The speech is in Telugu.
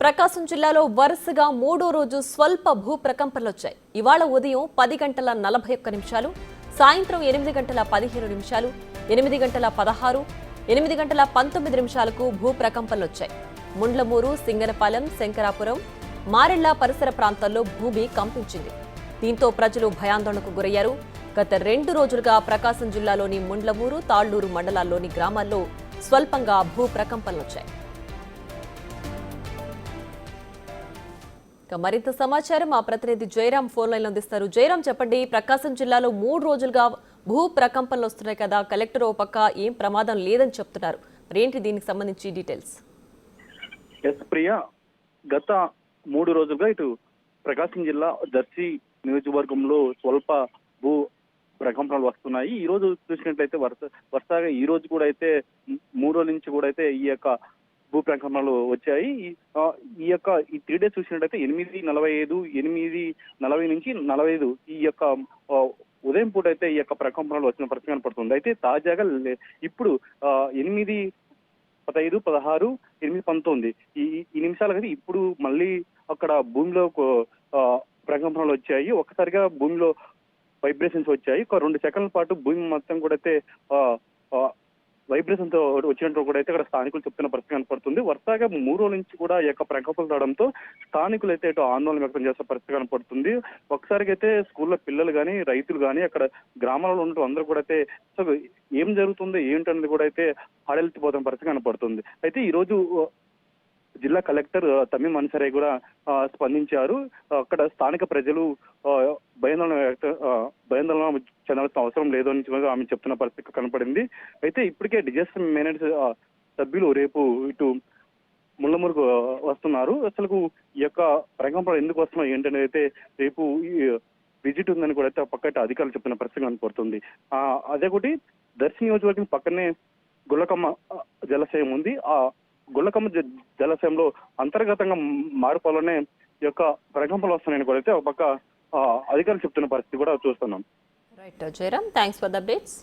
ప్రకాశం జిల్లాలో వరుసగా మూడో రోజు స్వల్ప భూ ప్రకంపనలు వచ్చాయి. ఇవాళ ఉదయం 10:41, సాయంత్రం 8:15, 8:16, 8:19 భూ ప్రకంపనలు వచ్చాయి. ముండ్లమూరు, సింగనపాలెం, శంకరాపురం, మారెళ్ల పరిసర ప్రాంతాల్లో భూమి కంపించింది. దీంతో ప్రజలు భయాందోళనకు గురయ్యారు. గత 2 రోజులుగా ప్రకాశం జిల్లాలోని ముండ్లమూరు, తాళ్లూరు మండలాల్లోని గ్రామాల్లో స్వల్పంగా భూ ప్రకంపనలు వచ్చాయి. మరింత సమాచారం మా ప్రతినిధి జయరాం ఫోన్ లైన్ లో అందిస్తారు. జయరాం, చెప్పండి, ప్రకాశం జిల్లాలో 3 రోజులుగా భూ ప్రకంపనలు వస్తున్నాయి కదా, కలెక్టర్ ఓ పక్క ఏం ప్రమాదం లేదని చెప్తున్నారు, ఏంటి దీనికి సంబంధించి డీటెయిల్స్? ప్రియా, గత 3 రోజులుగా ఇటు ప్రకాశం జిల్లా దర్శి నియోజకవర్గంలో స్వల్ప భూ ప్రకంపనలు వస్తున్నాయి. ఈ రోజు చూసినట్లయితే వరుసగా ఈ రోజు కూడా అయితే 3 రోజుల నుంచి కూడా అయితే ఈ యొక్క భూ ప్రకంపనలు వచ్చాయి. ఈ 3 డేస్ చూసినట్లయితే 8:45, 8:40 నుంచి 45 ఈ యొక్క ఉదయం పూట అయితే ఈ యొక్క ప్రకంపనలు వచ్చిన పరిస్థితి కనపడుతుంది. అయితే తాజాగా ఇప్పుడు 8:15, 16, 8:19 ఈ నిమిషాలకైతే ఇప్పుడు మళ్ళీ అక్కడ భూమిలో ప్రకంపనలు వచ్చాయి. ఒక్కసారిగా భూమిలో వైబ్రేషన్స్ వచ్చాయి. ఒక 2 సెకండ్ల పాటు భూమి మొత్తం కూడా అయితే వైబ్రేషన్ తో వచ్చినట్టు కూడా అయితే ఇక్కడ స్థానికులు చెప్తున్న పరిస్థితి కనపడుతుంది. వరుసగా 3 రోజుల నుంచి కూడా ఈ యొక్క ప్రకంపనలు రావడంతో స్థానికులు అయితే ఇటు ఆందోళన వ్యక్తం చేసే పరిస్థితి కనపడుతుంది. ఒకసారిగా అయితే స్కూల్లో పిల్లలు కానీ, రైతులు కానీ, అక్కడ గ్రామాలలో ఉన్నట్టు అందరూ కూడా అయితే ఏం జరుగుతుంది ఏంటనేది కూడా అయితే హడలెత్తిపోతున్న పరిస్థితి కనపడుతుంది. అయితే ఈ రోజు జిల్లా కలెక్టర్ తమీం అన్సారీ కూడా స్పందించారు. అక్కడ స్థానిక ప్రజలు భయాందోళన చెందాల్సిన అవసరం లేదు అని ఆమె చెప్తున్న పరిస్థితి కనపడింది. అయితే ఇప్పటికే డిజాస్టర్ మేనేజ్ సభ్యులు రేపు ఇటు ముళ్ళమూరుకు వస్తున్నారు. అసలు ఈ యొక్క ప్రకంపనలు ఎందుకు వస్తున్నాయి ఏంటనేది అయితే రేపు విజిట్ ఉందని కూడా అయితే పక్కన అధికారులు చెప్తున్న పరిస్థితి కనపడుతుంది. అదే ఒకటి దర్శి నియోజకవర్గం పక్కనే గుల్లకమ్మ జలాశయం ఉంది. ఆ గుల్లకమ్మ జలాశయంలో అంతర్గతంగా మార్పులనే ఈ యొక్క ప్రకంపనలు వస్తున్నాయని కూడా అయితే ఒక పక్క అధికారులు చెప్తున్న పరిస్థితి కూడా చూస్తున్నాం. Right Jayaram, thanks for the updates.